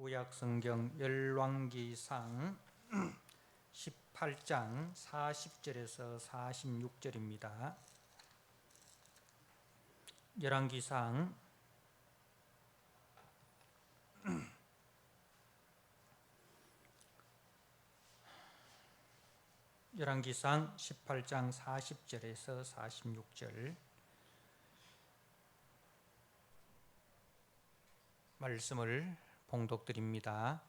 구약성경 열왕기상 18장 40절에서 46절입니다. 열왕기상 18장 40절에서 46절 말씀을 봉독드립니다.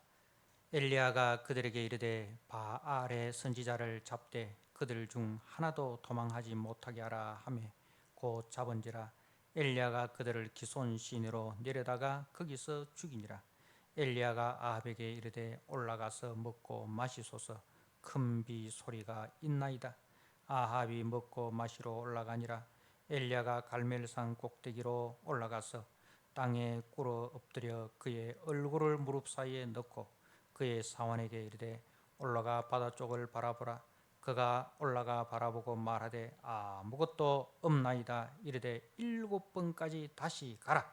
엘리야가 그들에게 이르되 바알의 선지자를 잡되 그들 중 하나도 도망하지 못하게 하라 하매 곧 잡은지라. 엘리야가 그들을 기손 시내로 내려다가 거기서 죽이니라. 엘리야가 아합에게 이르되 올라가서 먹고 마시소서. 큰 비 소리가 있나이다. 아합이 먹고 마시러 올라가니라. 엘리야가 갈멜산 꼭대기로 올라가서 땅에 꿇어 엎드려 그의 얼굴을 무릎 사이에 넣고 그의 사환에게 이르되 올라가 바다 쪽을 바라보라. 그가 올라가 바라보고 말하되 아무것도 없나이다. 이르되 7번까지 다시 가라.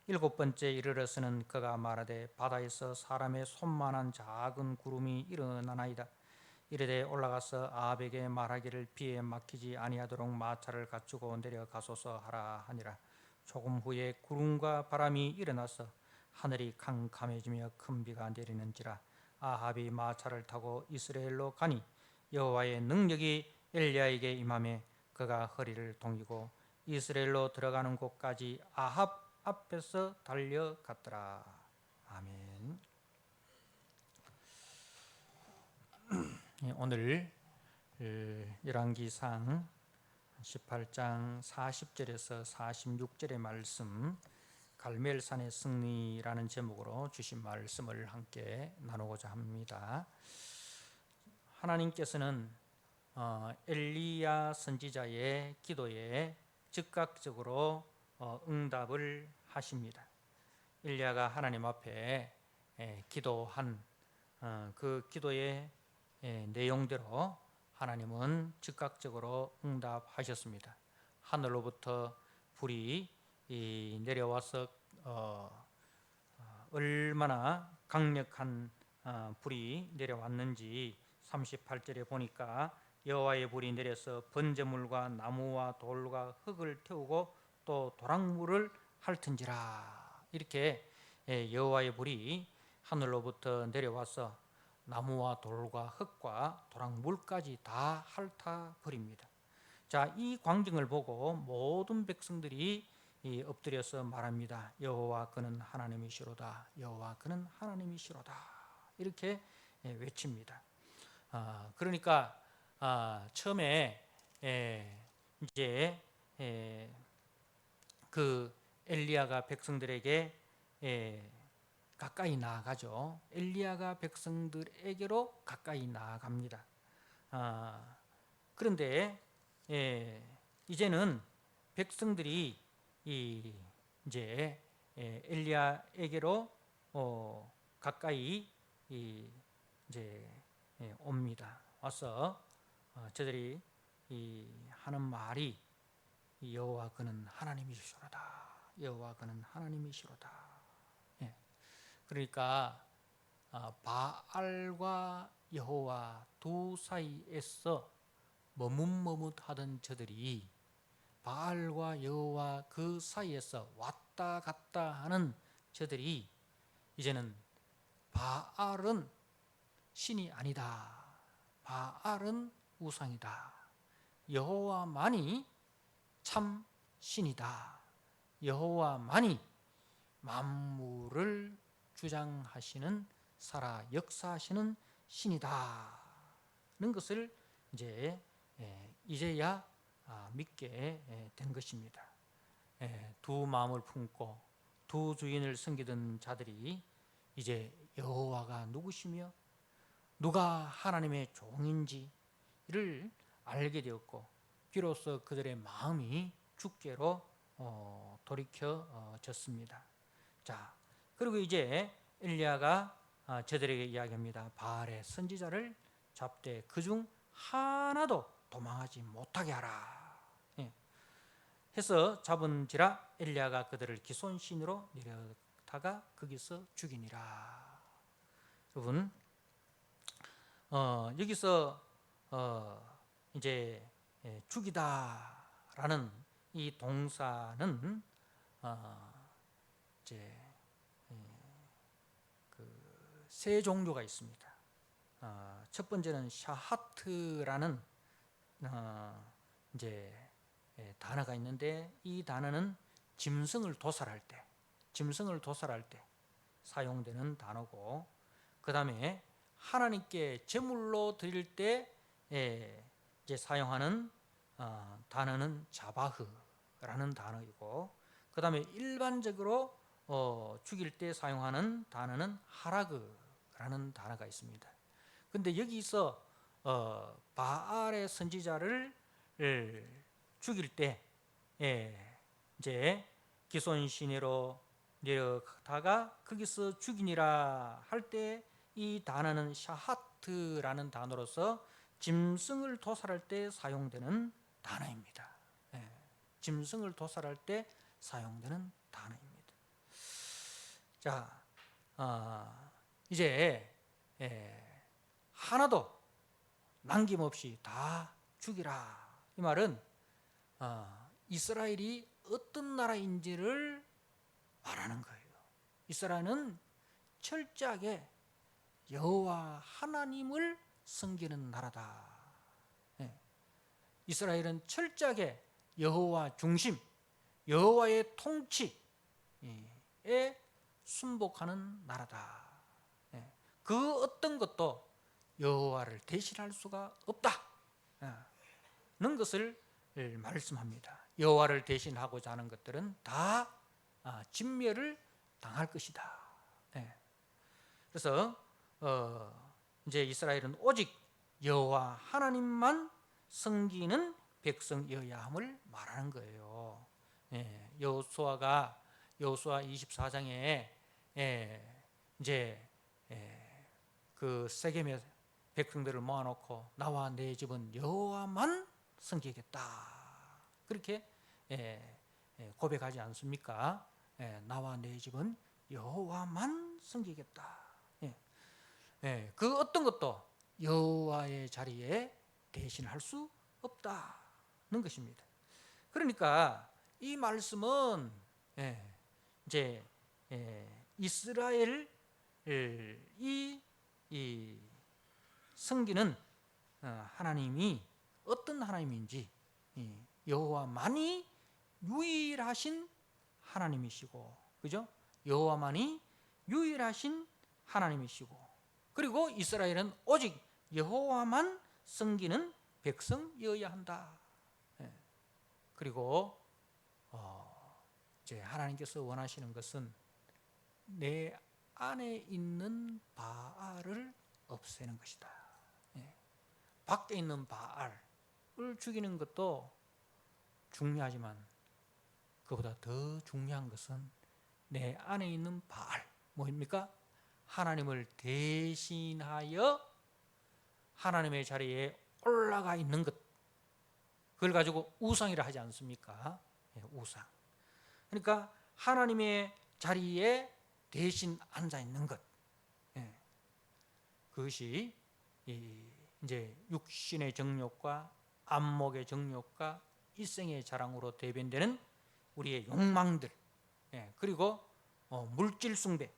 7번째 이르러서는 그가 말하되 바다에서 사람의 손만한 작은 구름이 일어나나이다. 이르되 올라가서 아합에게 말하기를 비에 막히지 아니하도록 마차를 갖추고 내려가소서 하라 하니라. 조금 후에 구름과 바람이 일어나서 하늘이 캄캄해지며 큰 비가 내리는지라. 아합이 마차를 타고 이스라엘로 가니 여호와의 능력이 엘리야에게 임하매 그가 허리를 동이고 이스라엘로 들어가는 곳까지 아합 앞에서 달려갔더라. 아멘. 오늘 열왕기상 18장 40절에서 46절의 말씀, 갈멜산의 승리라는 제목으로 주신 말씀을 함께 나누고자 합니다. 하나님께서는 엘리야 선지자의 기도에 즉각적으로 응답을 하십니다. 엘리야가 하나님 앞에 기도한 그 기도의 내용대로 하나님은 즉각적으로 응답하셨습니다. 하늘로부터 불이 내려와서 얼마나 강력한 불이 내려왔는지 38절에 보니까 여호와의 불이 내려서 번제물과 나무와 돌과 흙을 태우고 또 도랑물을 핥은지라. 이렇게 여호와의 불이 하늘로부터 내려와서 나무와 돌과 흙과 도랑물까지 다 핥아 버립니다. 자, 이 광경을 보고 모든 백성들이 엎드려서 말합니다. 여호와 그는 하나님이시로다. 여호와 그는 하나님이시로다. 이렇게 외칩니다. 그러니까 처음에 이제 그 엘리야가 백성들에게 가까이 나아가죠. 엘리야가 백성들에게로 가까이 나아갑니다. 그런데 이제는 백성들이 이제 엘리야에게로 가까이 이제 옵니다. 와서 저들이 하는 말이 여호와 그는 하나님이시로다. 여호와 그는 하나님이시로다. 그러니까 바알과 여호와 두 사이에서 머뭇머뭇하던 저들이 바알과 여호와 그 사이에서 왔다 갔다 하는 저들이 이제는 바알은 신이 아니다. 바알은 우상이다. 여호와만이 참 신이다. 여호와만이 만물을 주장하시는 살아 역사하시는 신이다는 것을 이제야 믿게 된 것입니다. 두 마음을 품고 두 주인을 섬기던 자들이 이제 여호와가 누구시며 누가 하나님의 종인지를 알게 되었고 비로소 그들의 마음이 주께로 돌이켜졌습니다. 자, 그리고 이제 엘리야가 저들에게 이야기합니다. 바알의 선지자를 잡되 그중 하나도 도망하지 못하게 하라. 해서 잡은지라. 엘리야가 그들을 기손신으로 내려다가 거기서 죽이니라. 여러분, 여기서 이제 죽이다라는 이 동사는 이제 그 세 종류가 있습니다. 첫 번째는 샤하트라는 이제 단어가 있는데, 이 단어는 짐승을 도살할 때 사용되는 단어고, 그 다음에 하나님께 제물로 드릴 때 이제 사용하는 단어는 자바흐라는 단어이고, 그 다음에 일반적으로 죽일 때 사용하는 단어는 하라그라는 단어가 있습니다. 근데 여기서 바알의 선지자를 죽일 때 이제 기손 시내로 내려가다가 거기서 죽이니라 할 때 이 단어는 샤하트라는 단어로서 짐승을 도살할 때 사용되는 단어입니다. 짐승을 도살할 때 사용되는 단어입니다. 자, 이제 하나도 남김없이 다 죽이라, 이 말은 이스라엘이 어떤 나라인지를 말하는 거예요. 이스라엘은 철저하게 여호와 하나님을 섬기는 나라다. 이스라엘은 철저하게 여호와 중심, 여호와의 통치에 순복하는 나라다. 그 어떤 것도 여호와를 대신할 수가 없다는 것을 말씀합니다. 여호와를 대신하고자 하는 것들은 다 진멸을 당할 것이다. 그래서 이제 이스라엘은 오직 여호와 하나님만 섬기는 백성이어야 함을 말하는 거예요. 여호수아가 여호수아 24장에 이제 그 세겜의 백성들을 모아놓고 나와 내 집은 여호와만 섬기겠다, 그렇게 고백하지 않습니까? 나와 내 집은 여호와만 섬기겠다. 그 어떤 것도 여호와의 자리에 대신할 수 없다는 것입니다. 그러니까 이 말씀은 이제 이스라엘이 섬기는 하나님이 어떤 하나님인지, 여호와만이 유일하신 하나님이시고, 그죠? 여호와만이 유일하신 하나님이시고, 그리고 이스라엘은 오직 여호와만 섬기는 백성이어야 한다. 그리고 이제 하나님께서 원하시는 것은 내 안에 있는 바알을 없애는 것이다. 밖에 있는 바알을 죽이는 것도 중요하지만 그보다 더 중요한 것은 내 안에 있는 바알, 뭐입니까? 하나님을 대신하여 하나님의 자리에 올라가 있는 것, 그걸 가지고 우상이라 하지 않습니까? 우상. 그러니까 하나님의 자리에 대신 앉아 있는 것, 그것이 이제 육신의 정욕과 안목의 정욕과 일생의 자랑으로 대변되는 우리의 욕망들, 그리고 물질 숭배,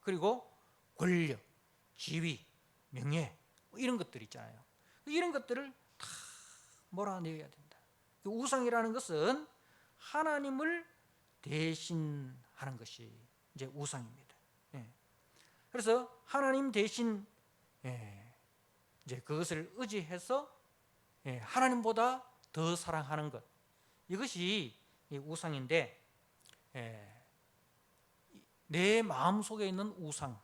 그리고 권력, 지위, 명예, 이런 것들 있잖아요. 이런 것들을 다 몰아내야 된다. 우상이라는 것은 하나님을 대신하는 것이 이제 우상입니다. 그래서 하나님 대신 이제 그것을 의지해서 하나님보다 더 사랑하는 것, 이것이 우상인데, 내 마음속에 있는 우상,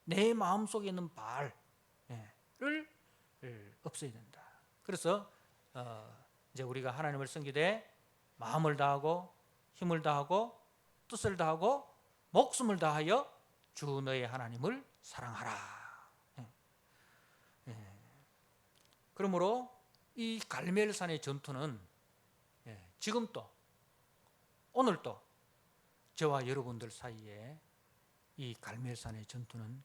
내 마음속에 있는 바알을 없애야 된다. 그래서 이제 우리가 하나님을 섬기되 마음을 다하고 힘을 다하고 뜻을 다하고 목숨을 다하여 주 너의 하나님을 사랑하라. 그러므로 이 갈멜산의 전투는 지금도 오늘도 저와 여러분들 사이에 이 갈멜산의 전투는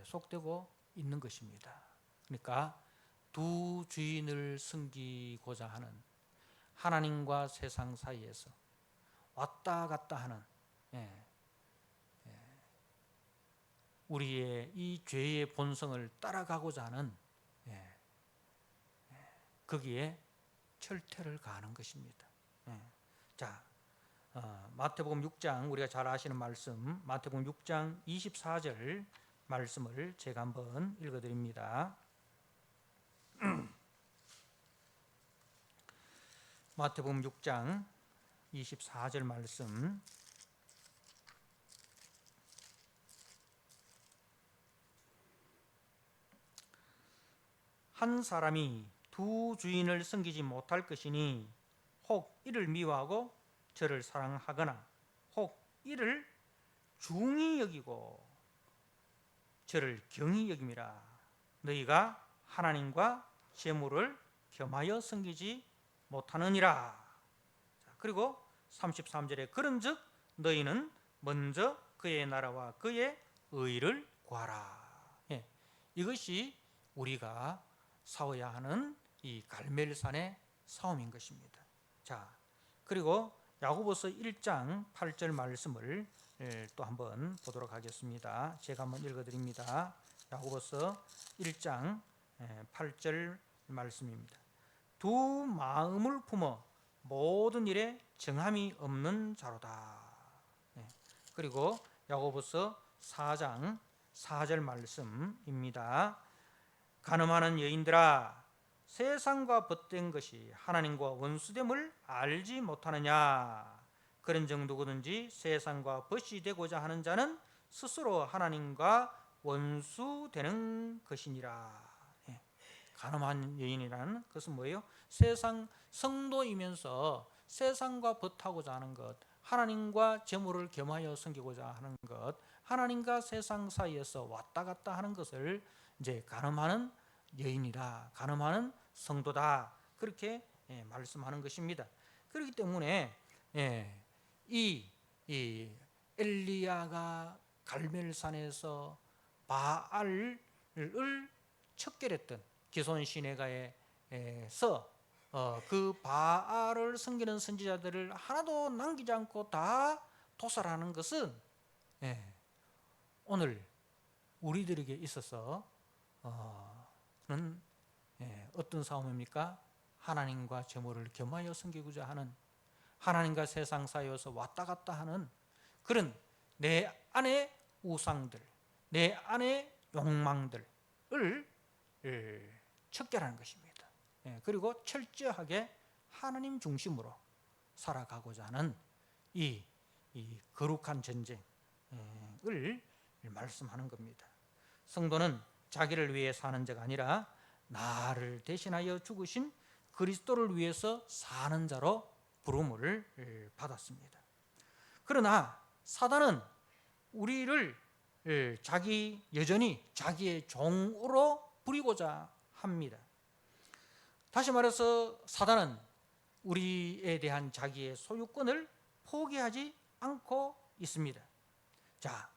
계속되고 있는 것입니다. 그러니까 두 주인을 섬기고자 하는 하나님과 세상 사이에서 왔다 갔다 하는 우리의 이 죄의 본성을 따라가고자 하는 거기에 철퇴를 가하는 것입니다. 자, 마태복음 6장 우리가 잘 아시는 말씀 마태복음 6장 24절 말씀을 제가 한번 읽어드립니다. 마태복음 6장 24절 말씀 한 사람이 두 주인을 섬기지 못할 것이니 혹 이를 미워하고 저를 사랑하거나 혹 이를 중히 여기고 저를 경히 여김이라. 너희가 하나님과 재물을 겸하여 섬기지 못하느니라. 그리고 33절에 그런즉 너희는 먼저 그의 나라와 그의 의를 구하라. 이것이 우리가 싸워야 하는 이 갈멜산의 싸움인 것입니다. 자, 그리고 야고보서 1장 8절 말씀을 또 한번 보도록 하겠습니다. 제가 한번 읽어드립니다. 야고보서 1장 8절 말씀입니다. 두 마음을 품어 모든 일에 정함이 없는 자로다. 그리고 야고보서 4장 4절 말씀입니다. 간음하는 여인들아, 세상과 벗된 것이 하나님과 원수됨을 알지 못하느냐. 그런즉 누구든지 세상과 벗이 되고자 하는 자는 스스로 하나님과 원수되는 것이니라. 간음한 여인이라는 것은 뭐예요? 세상 성도이면서 세상과 벗하고자 하는 것, 하나님과 재물을 겸하여 섬기고자 하는 것, 하나님과 세상 사이에서 왔다 갔다 하는 것을 이제 간음하는 여인이다, 간음하는 성도다, 그렇게 말씀하는 것입니다. 그렇기 때문에 이 엘리야가 갈멜산에서 바알을 척결했던 기손 시내가에서 그 바알을 섬기는 선지자들을 하나도 남기지 않고 다 도살하는 것은 오늘 우리들에게 있어서 어떤 싸움입니까? 하나님과 재물을 겸하여 섬기고자 하는, 하나님과 세상 사이에서 왔다 갔다 하는 그런 내 안의 우상들, 내 안의 욕망들을 척결하는 것입니다. 그리고 철저하게 하나님 중심으로 살아가고자 하는 이 거룩한 전쟁을 말씀하는 겁니다. 성도는 자기를 위해 사는 자가 아니라 나를 대신하여 죽으신 그리스도를 위해서 사는 자로 부름을 받았습니다. 그러나 사단은 우리를 여전히 자기의 종으로 부리고자 합니다. 다시 말해서 사단은 우리에 대한 자기의 소유권을 포기하지 않고 있습니다. 자,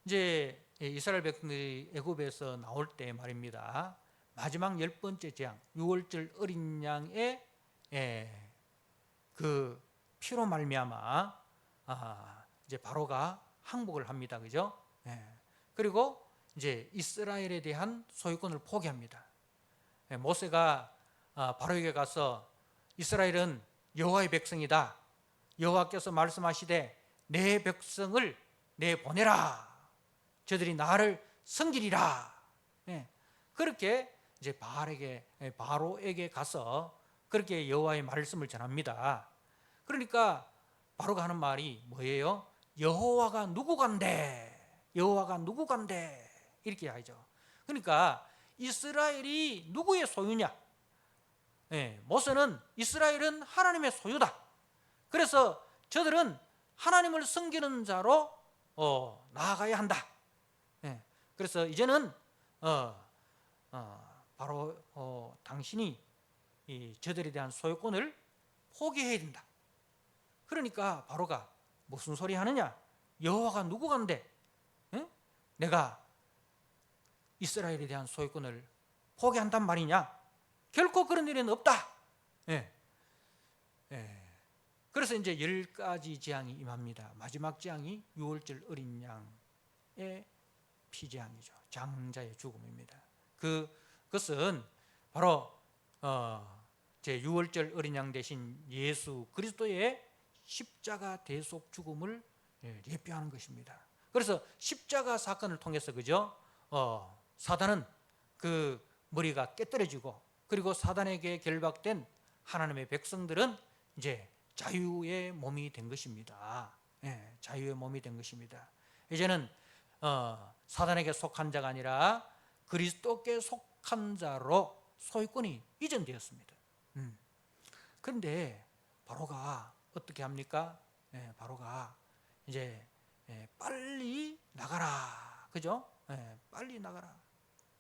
이제 이스라엘 백성들이 애굽에서 나올 때 말입니다. 마지막 10번째 재앙, 6월절 어린 양의 그 피로 말미암아 이제 바로가 항복을 합니다. 그죠? 그리고 이제 이스라엘에 대한 소유권을 포기합니다. 모세가 바로에게 가서 이스라엘은 여호와의 백성이다. 여호와께서 말씀하시되 내 백성을 내보내라. 저들이 나를 섬기리라. 그렇게 이제 바로에게 가서 그렇게 여호와의 말씀을 전합니다. 그러니까 바로가 하는 말이 뭐예요? 여호와가 누구간데? 여호와가 누구간데? 이렇게 하죠. 그러니까 이스라엘이 누구의 소유냐? 모세는 이스라엘은 하나님의 소유다. 그래서 저들은 하나님을 섬기는 자로 나아가야 한다. 그래서 이제는 바로 당신이 저들에 대한 소유권을 포기해야 된다. 그러니까 바로가 무슨 소리 하느냐? 여호와가 누구간데 내가 이스라엘에 대한 소유권을 포기한단 말이냐? 결코 그런 일은 없다. 예. 예. 그래서 이제 10가지 재앙이 임합니다. 마지막 재앙이 유월절 어린 양의 피재앙이죠. 장자의 죽음입니다. 그것은 바로 제 유월절 어린 양 대신 예수 그리스도의 십자가 대속 죽음을 예표하는 것입니다. 그래서 십자가 사건을 통해서 그죠? 사단은 그 머리가 깨뜨려지고, 그리고 사단에게 결박된 하나님의 백성들은 이제 자유의 몸이 된 것입니다. 예, 자유의 몸이 된 것입니다. 이제는 사단에게 속한 자가 아니라 그리스도께 속한 자로 소유권이 이전되었습니다. 그런데 바로가 어떻게 합니까? 바로가 이제 빨리 나가라, 그죠? 빨리 나가라.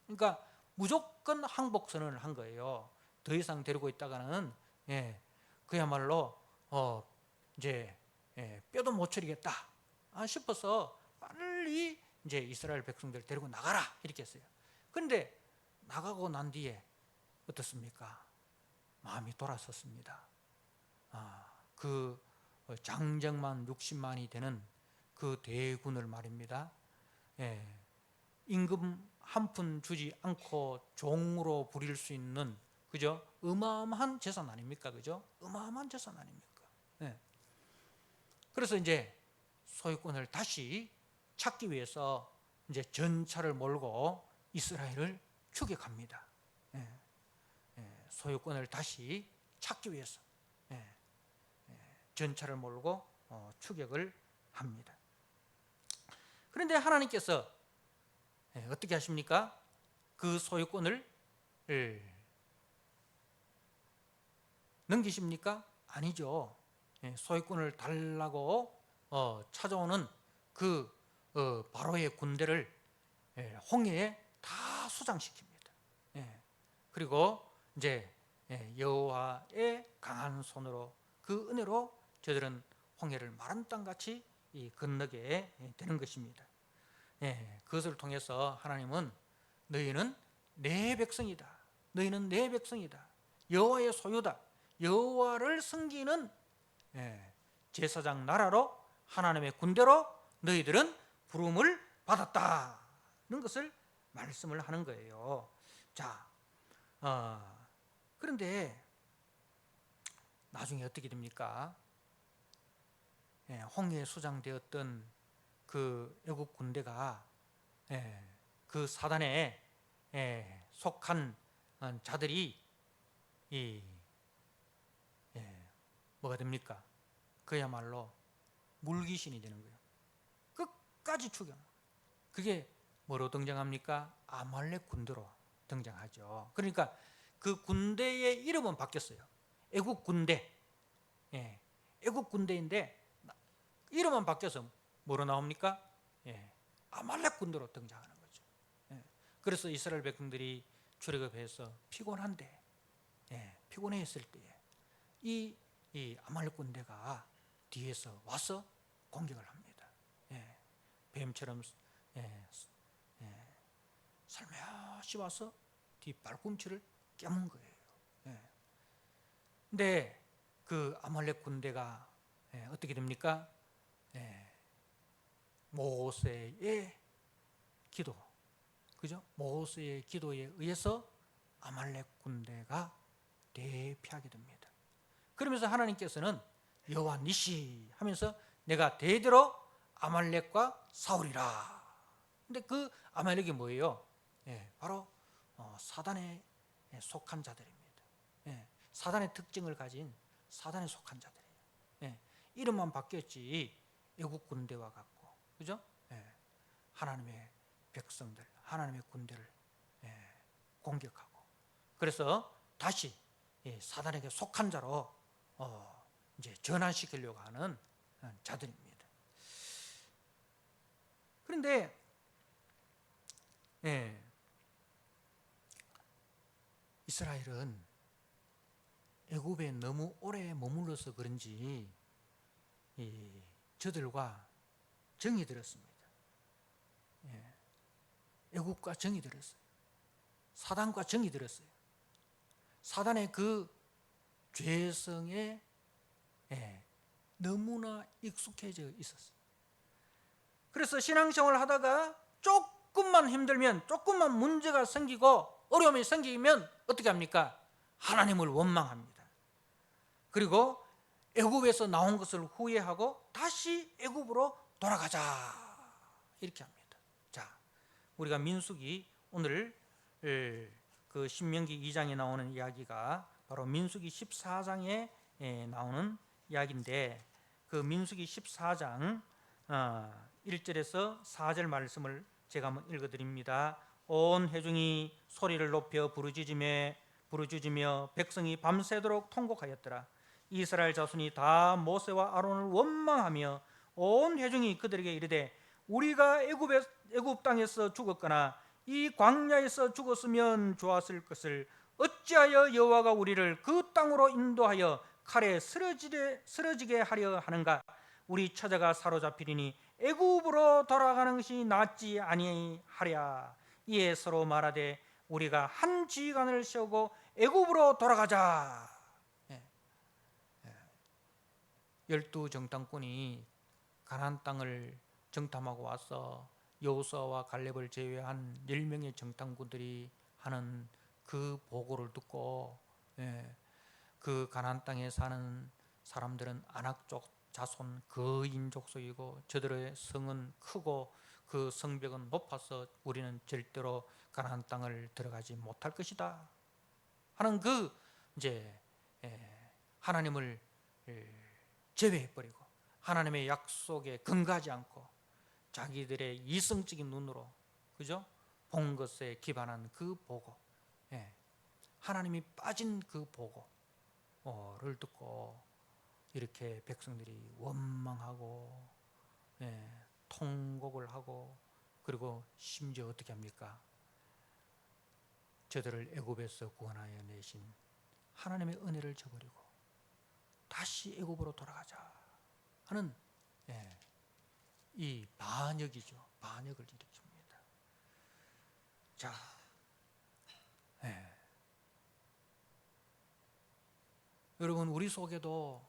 그러니까 무조건 항복 선언을 한 거예요. 더 이상 데리고 있다가는 그야말로 이제 뼈도 못 추리겠다 싶어서 빨리 이제 이스라엘 백성들 데리고 나가라 이렇게 했어요. 그런데 나가고 난 뒤에 어떻습니까? 마음이 돌아섰습니다. 그 장정만 60만이 되는 그 대군을 말입니다. 임금 한 푼 주지 않고 종으로 부릴 수 있는, 그죠? 어마어마한 재산 아닙니까? 그죠? 어마어마한 재산 아닙니까? 그래서 이제 소유권을 다시 찾기 위해서 이제 전차를 몰고 이스라엘을 추격합니다. 소유권을 다시 찾기 위해서 전차를 몰고 추격을 합니다. 그런데 하나님께서 어떻게 하십니까? 그 소유권을 넘기십니까? 아니죠. 소유권을 달라고 찾아오는 그 바로의 군대를 홍해에 다 수장시킵니다. 그리고 이제 여호와의 강한 손으로, 그 은혜로 저들은 홍해를 마른 땅같이 건너게 되는 것입니다. 그것을 통해서 하나님은 너희는 내 백성이다, 너희는 내 백성이다, 여호와의 소유다, 여호와를 섬기는 제사장 나라로, 하나님의 군대로 너희들은 부름을 받았다는 것을 말씀을 하는 거예요. 자, 그런데 나중에 어떻게 됩니까? 홍해에 수장되었던 그 애국 군대가 그 사단에 속한 자들이 뭐가 됩니까? 그야말로 물귀신이 되는 거예요. 끝까지 죽여. 그게 뭐로 등장합니까? 아말렉 군대로 등장하죠. 그러니까 그 군대의 이름은 바뀌었어요. 애국 군대. 애국 군대인데 이름은 바뀌어서 뭐로 나옵니까? 아말렉 군대로 등장하는 거죠. 그래서 이스라엘 백성들이 출애굽해서 피곤한데, 피곤해 있을 때에 이 아말렉 군대가 뒤에서 와서 공격을 합니다. 뱀처럼 살며시 와서 뒤 발꿈치를 깨문 거예요. 근데 그 아말렉 군대가 어떻게 됩니까? 모세의 기도, 그죠? 모세의 기도에 의해서 아말렉 군대가 대피하게 됩니다. 그러면서 하나님께서는 여호와 니시 하면서 내가 대대로 아말렉과 싸우리라. 근데 그 아말렉이 뭐예요? 바로 사단에 속한 자들입니다. 사단의 특징을 가진 사단에 속한 자들이에요. 이름만 바뀌었지 애국 군대와 같고, 그죠? 하나님의 백성들, 하나님의 군대를 공격하고, 그래서 다시 사단에게 속한 자로 이제 전환시키려고 하는 자들입니다. 그런데 이스라엘은 애굽에 너무 오래 머물러서 그런지 저들과 정이 들었습니다. 애국과 정이 들었어요. 사단과 정이 들었어요. 사단의 그 죄성에 너무나 익숙해져 있었어요. 그래서 신앙생활을 하다가 조금만 힘들면, 조금만 문제가 생기고 어려움이 생기면 어떻게 합니까? 하나님을 원망합니다. 그리고 애굽에서 나온 것을 후회하고 다시 애굽으로 돌아가자 이렇게 합니다. 자, 우리가 민수기, 오늘 그 신명기 2장에 나오는 이야기가 바로 민수기 14장에 나오는 이야기인데, 그 민수기 14장 1절에서 4절 말씀을 제가 한번 읽어드립니다. 온 회중이 소리를 높여 부르짖으며 백성이 밤새도록 통곡하였더라. 이스라엘 자손이 다 모세와 아론을 원망하며 온 회중이 그들에게 이르되 우리가 애굽 땅에서 죽었거나 이 광야에서 죽었으면 좋았을 것을 어찌하여 여호와가 우리를 그 땅으로 인도하여 칼에 쓰러지게 하려 하는가? 우리 처자가 사로잡히리니 애굽으로 돌아가는 것이 낫지 아니하랴. 이에 서로 말하되 우리가 한 지휘관을 세우고 애굽으로 돌아가자. 12 정탐꾼이 가나안 땅을 정탐하고 와서 여호수아와 갈렙을 제외한 10명의 정탐꾼들이 하는 그 보고를 듣고 그 가나안 땅에 사는 사람들은 아낙족 자손 거인 족속이고 저들의 성은 크고 그 성벽은 높아서 우리는 절대로 가나안 땅을 들어가지 못할 것이다 하는 그 이제 하나님을 제외해버리고 하나님의 약속에 근거하지 않고 자기들의 이성적인 눈으로, 그죠? 본 것에 기반한 그 보고, 하나님이 빠진 그 보고를 듣고 이렇게 백성들이 원망하고 통곡을 하고, 그리고 심지어 어떻게 합니까? 저들을 애굽에서 구원하여 내신 하나님의 은혜를 저버리고 다시 애굽으로 돌아가자 하는 이 반역이죠. 반역을 일으킵니다. 자, 여러분, 우리 속에도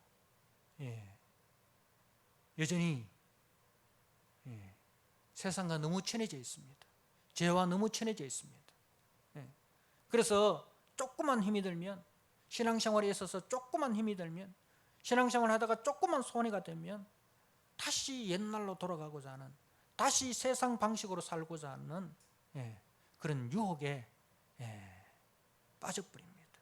여전히 세상과 너무 친해져 있습니다. 죄와 너무 친해져 있습니다. 그래서 조금만 힘이 들면, 신앙생활에 있어서 조금만 힘이 들면, 신앙생활 하다가 조금만 손해가 되면 다시 옛날로 돌아가고자 하는, 다시 세상 방식으로 살고자 하는 그런 유혹에 빠져버립니다.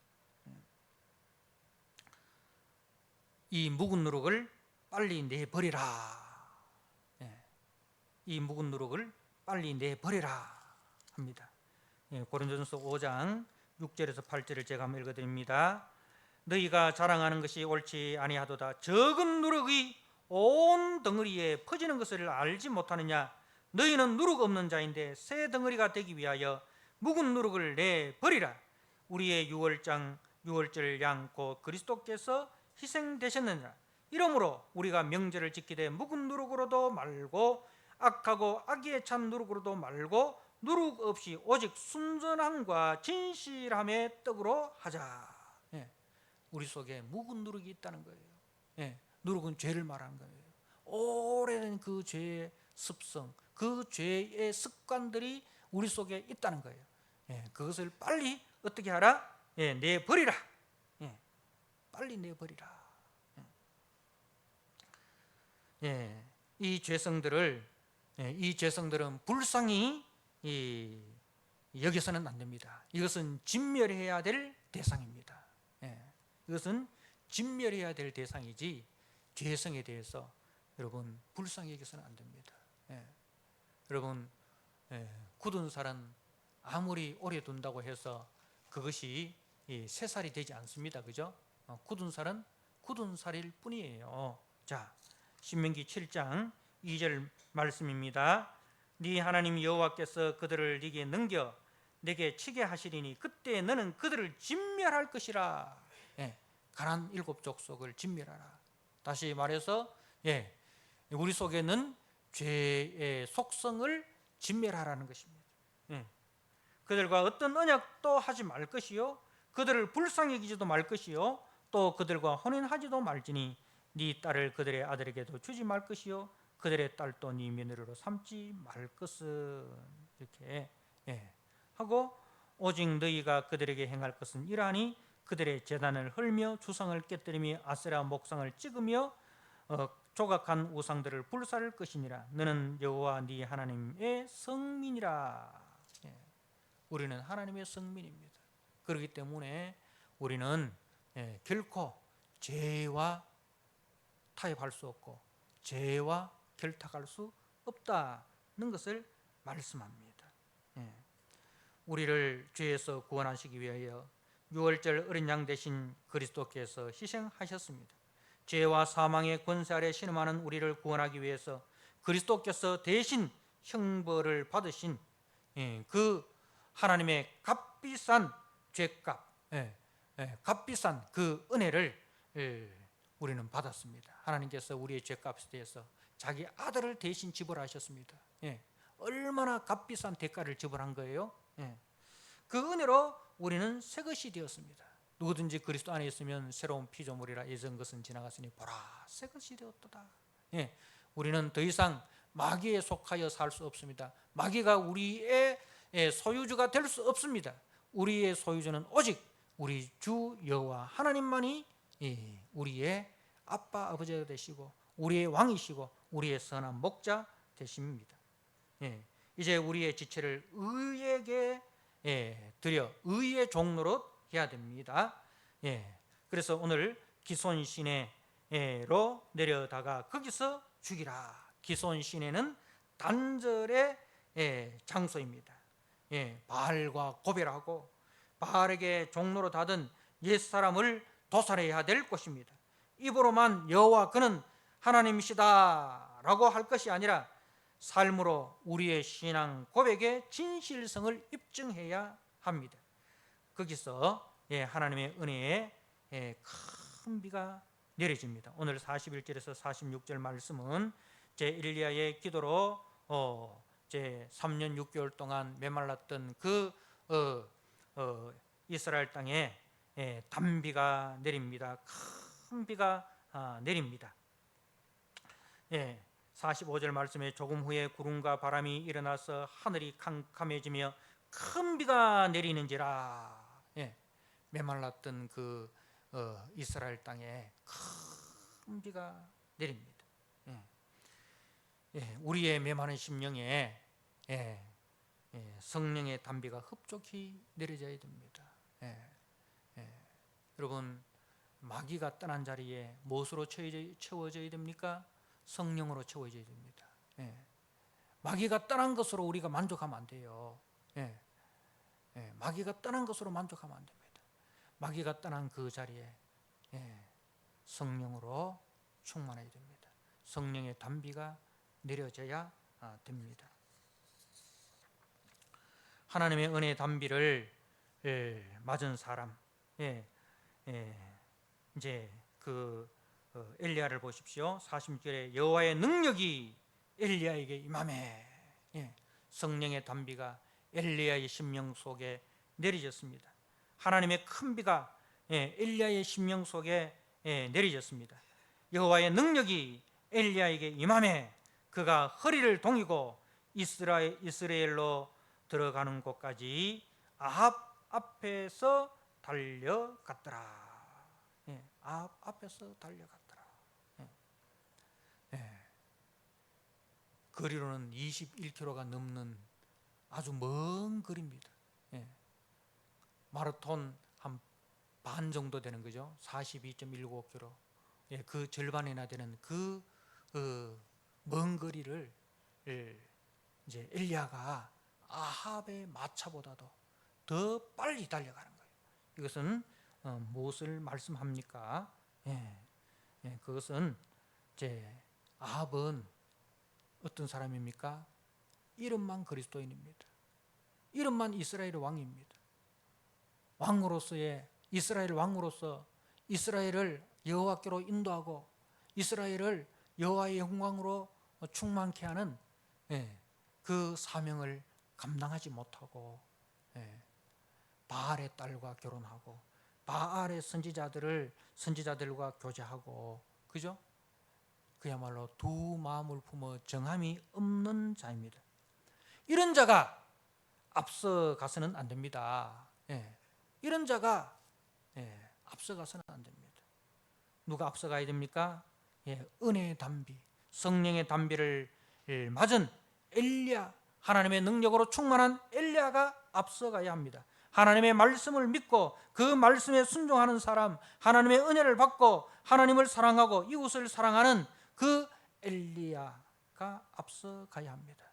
이 묵은 누룩을 빨리 내버리라. 이 묵은 누룩을 빨리 내버리라 합니다. 고린도전서 5장 6절에서 8절을 제가 한번 읽어드립니다. 너희가 자랑하는 것이 옳지 아니하도다. 적은 누룩이 온 덩어리에 퍼지는 것을 알지 못하느냐? 너희는 누룩 없는 자인데 새 덩어리가 되기 위하여 묵은 누룩을 내버리라. 우리의 유월절 양 곧 그리스도께서 희생되셨느니라. 이러므로 우리가 명절을 지키되 묵은 누룩으로도 말고 악하고 악의에 찬 누룩으로도 말고 누룩 없이 오직 순전함과 진실함의 떡으로 하자. 우리 속에 묵은 누룩이 있다는 거예요. 누룩은 죄를 말하는 거예요. 오래된 그 죄의 습성, 그 죄의 습관들이 우리 속에 있다는 거예요. 그것을 빨리 어떻게 하라? 내버리라. 빨리 내버리라. 이 죄성들은 불쌍히 여기서는 안 됩니다. 이것은 진멸해야 될 대상입니다. 이것은 진멸해야 될 대상이지 죄성에 대해서 여러분 불쌍히 여기서는 안 됩니다. 여러분, 굳은 살은 아무리 오래 둔다고 해서 그것이 새살이 되지 않습니다. 그죠? 굳은 살은 굳은 살일 뿐이에요. 자, 신명기 7장 2절 말씀입니다. 네 하나님 여호와께서 그들을 네게 넘겨 내게 치게 하시리니 그때 너는 그들을 진멸할 것이라. 가나안 7족속을 진멸하라. 다시 말해서 우리 속에는 죄의 속성을 진멸하라는 것입니다. 그들과 어떤 언약도 하지 말 것이요 그들을 불쌍히 여기지도 말 것이요 또 그들과 혼인하지도 말지니 네 딸을 그들의 아들에게도 주지 말 것이요 그들의 딸도 네 며느리로 삼지 말 것은 이렇게 하고 오직 너희가 그들에게 행할 것은 이러하니 그들의 제단을 헐며 주상을 깨뜨리며 아세라 목상을 찍으며 조각한 우상들을 불사를 것이니라. 너는 여호와 네 하나님의 성민이라. 우리는 하나님의 성민입니다. 그렇기 때문에 우리는 결코 죄와 타협할 수 없고 죄와 결탁할 수 없다는 것을 말씀합니다. 우리를 죄에서 구원하시기 위하여 유월절 어린 양 대신 그리스도께서 희생하셨습니다. 죄와 사망의 권세 아래 신음하는 우리를 구원하기 위해서 그리스도께서 대신 형벌을 받으신 그 하나님의 값비싼 죄값, 값비싼 그 은혜를 우리는 받았습니다. 하나님께서 우리의 죄값에 대해서 자기 아들을 대신 지불하셨습니다. 얼마나 값비싼 대가를 지불한 거예요? 그 은혜로 우리는 새 것이 되었습니다. 누구든지 그리스도 안에 있으면 새로운 피조물이라 예전 것은 지나갔으니 보라 새 것이 되었도다. 우리는 더 이상 마귀에 속하여 살 수 없습니다. 마귀가 우리의 소유주가 될 수 없습니다. 우리의 소유주는 오직 우리 주 여호와 하나님만이 우리의 아빠 아버지가 되시고 우리의 왕이시고 우리의 선한 목자 되십니다. 이제 우리의 지체를 의에게 드려 의의 종로로 해야 됩니다. 그래서 오늘 기손시내로 내려다가 거기서 죽이라. 기손시내는 단절의 장소입니다. 바알과 고별하고 바알에게 종로로 닫은 옛사람을 도살해야 될 것입니다. 입으로만 여호와 그는 하나님이시다 라고 할 것이 아니라 삶으로 우리의 신앙 고백의 진실성을 입증해야 합니다. 거기서 하나님의 은혜에 큰 비가 내려집니다. 오늘 41절에서 46절 말씀은 제 엘리야의 기도로 제 3년 6개월 동안 메말랐던 그 이스라엘 땅에 단비가 내립니다. 큰 비가 내립니다. 45절 말씀에 조금 후에 구름과 바람이 일어나서 하늘이 캄캄해지며 큰 비가 내리는지라. 메말랐던 그 이스라엘 땅에 큰 비가 내립니다. 우리의 메마른 심령에 성령의 단비가 흡족히 내려져야 됩니다. 여러분 마귀가 떠난 자리에 무엇으로 채워져야 됩니까? 성령으로 채워져야 됩니다. 마귀가 떠난 것으로 우리가 만족하면 안 돼요. 마귀가 떠난 것으로 만족하면 안 됩니다. 마귀가 떠난 그 자리에 성령으로 충만해야 됩니다. 성령의 단비가 내려져야 됩니다. 하나님의 은혜의 단비를 맞은 사람, 이제 그 엘리야를 보십시오. 46절에 여호와의 능력이 엘리야에게 임하매. 성령의 단비가 엘리야의 심령 속에 내려졌습니다. 하나님의 큰 비가 엘리야의 심령 속에 내려졌습니다. 여호와의 능력이 엘리야에게 임하매 그가 허리를 동이고 이스라엘로 들어가는 곳까지 아합 앞에서 달려갔더라. 아합 앞에서 달려갔더라. 거리로는 21km가 넘는 아주 먼 거리입니다. 마라톤 한 반 정도 되는 거죠. 42.195km. 그 절반이나 되는 그 먼 거리를 이제 엘리야가 아합의 마차보다도 더 빨리 달려가는 거예요. 이것은 무엇을 말씀합니까? 그것은 이제 아합은 어떤 사람입니까? 이름만 그리스도인입니다. 이름만 이스라엘의 왕입니다. 왕으로서의 이스라엘 왕으로서 이스라엘을 여호와께로 인도하고 이스라엘을 여호와의 영광으로 충만케 하는 그 사명을 감당하지 못하고 바알의 딸과 결혼하고 바알의 선지자들과 교제하고, 그죠? 그야말로 두 마음을 품어 정함이 없는 자입니다. 이런 자가 앞서가서는 안 됩니다. 이런 자가 앞서가서는 안 됩니다. 누가 앞서가야 됩니까? 은혜의 담비, 성령의 담비를 맞은 엘리야, 하나님의 능력으로 충만한 엘리야가 앞서가야 합니다. 하나님의 말씀을 믿고 그 말씀에 순종하는 사람, 하나님의 은혜를 받고 하나님을 사랑하고 이웃을 사랑하는 그 엘리야가 앞서가야 합니다.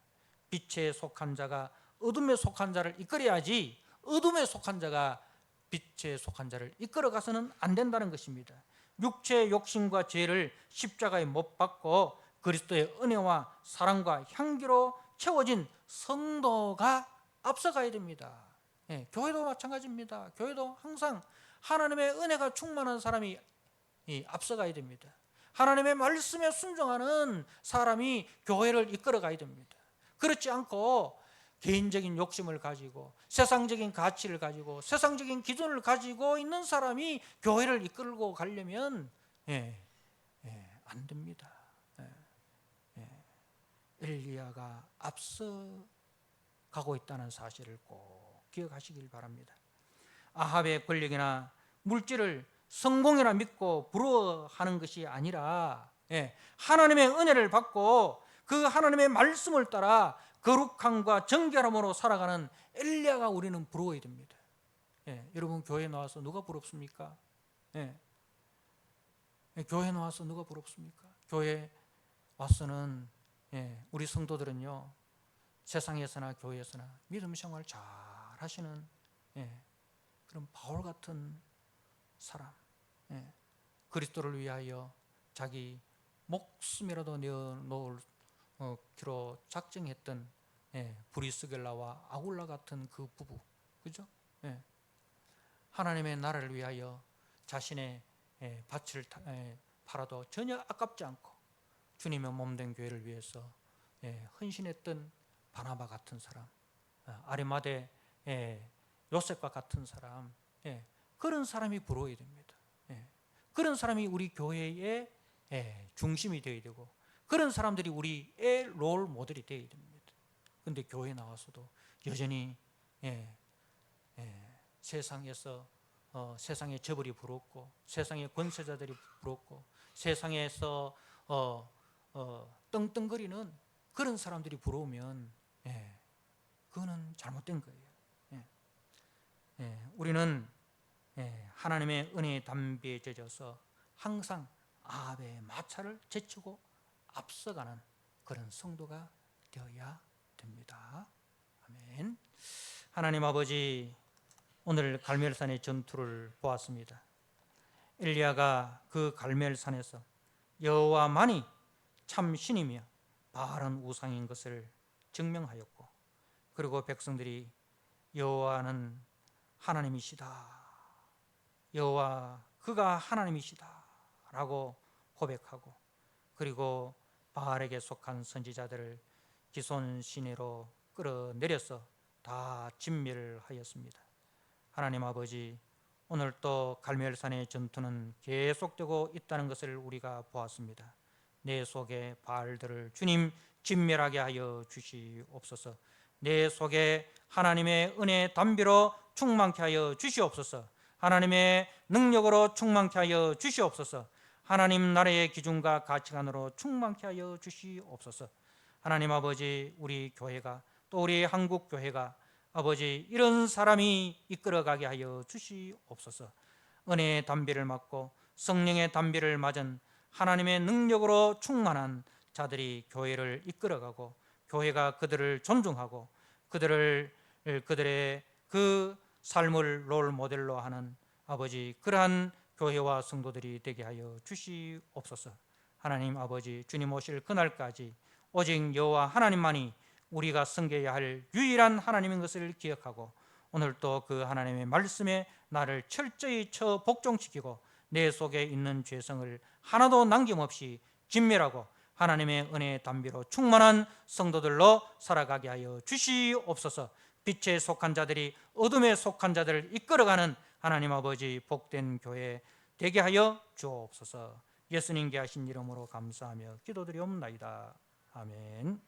빛에 속한 자가 어둠에 속한 자를 이끌어야지, 어둠에 속한 자가 빛에 속한 자를 이끌어가서는 안 된다는 것입니다. 육체의 욕심과 죄를 십자가에 못 박고 그리스도의 은혜와 사랑과 향기로 채워진 성도가 앞서가야 됩니다. 교회도 마찬가지입니다. 교회도 항상 하나님의 은혜가 충만한 사람이 앞서가야 됩니다. 하나님의 말씀에 순종하는 사람이 교회를 이끌어가야 됩니다. 그렇지 않고 개인적인 욕심을 가지고 세상적인 가치를 가지고 세상적인 기준을 가지고 있는 사람이 교회를 이끌고 가려면 안 됩니다. 엘리야가 앞서 가고 있다는 사실을 꼭 기억하시길 바랍니다. 아합의 권력이나 물질을 성공이라 믿고 부러워하는 것이 아니라 하나님의 은혜를 받고 그 하나님의 말씀을 따라 거룩함과 정결함으로 살아가는 엘리야가 우리는 부러워야 됩니다. 여러분, 교회에 나와서 누가 부럽습니까? 교회에 나와서 누가 부럽습니까? 교회에 와서는 우리 성도들은요, 세상에서나 교회에서나 믿음 생활 잘 하시는 그런 바울 같은 사람, 그리스도를 위하여 자기 목숨이라도 내어놓기로 작정했던 브리스겔라와 아굴라 같은 그 부부, 그죠? 하나님의 나라를 위하여 자신의 밭을 팔아도 전혀 아깝지 않고 주님의 몸된 교회를 위해서 헌신했던 바나바 같은 사람, 아리마대 요셉과 같은 사람, 그런 사람이 부러워야 됩니다. 그런 사람이 우리 교회의 중심이 되어야 되고 그런 사람들이 우리의 롤 모델이 되어야 됩니다. 그런데 교회에 나와서도 여전히 세상에서 세상의 저벌이 부럽고 세상의 권세자들이 부럽고 세상에서 떵떵거리는 그런 사람들이 부러우면 그거는 잘못된 거예요. 우리는 하나님의 은혜의 담비에 젖어서 항상 아합의 마차를 제치고 앞서가는 그런 성도가 되어야 됩니다. 아멘. 하나님 아버지, 오늘 갈멜산의 전투를 보았습니다. 엘리야가 그 갈멜산에서 여호와만이 참 신이며 바알은 우상인 것을 증명하였고, 그리고 백성들이 여호와는 하나님이시다, 여호와 그가 하나님이시다 라고 고백하고, 그리고 바알에게 속한 선지자들을 기손 시내로 끌어내려서 다 진멸하였습니다. 하나님 아버지, 오늘 또 갈멜산의 전투는 계속되고 있다는 것을 우리가 보았습니다. 내 속에 바알들을 주님 진멸하게 하여 주시옵소서. 내 속에 하나님의 은혜 담비로 충만케 하여 주시옵소서. 하나님의 능력으로 충만케 하여 주시옵소서. 하나님 나라의 기준과 가치관으로 충만케 하여 주시옵소서. 하나님 아버지, 우리 교회가 또 우리 한국 교회가 아버지 이런 사람이 이끌어가게 하여 주시옵소서. 은혜의 담비를 맞고 성령의 담비를 맞은 하나님의 능력으로 충만한 자들이 교회를 이끌어가고 교회가 그들을 존중하고 그들의 그 삶을 롤 모델로 하는 아버지 그러한 교회와 성도들이 되게 하여 주시옵소서. 하나님 아버지, 주님 오실 그날까지 오직 여호와 하나님만이 우리가 섬겨야 할 유일한 하나님인 것을 기억하고 오늘 또 그 하나님의 말씀에 나를 철저히 복종시키고 내 속에 있는 죄성을 하나도 남김없이 진멸하고 하나님의 은혜의 담비로 충만한 성도들로 살아가게 하여 주시옵소서. 빛에 속한 자들이 어둠에 속한 자들을 이끌어가는 하나님 아버지 복된 교회 되게 하여 주옵소서. 예수님께 하신 이름으로 감사하며 기도드리옵나이다. 아멘.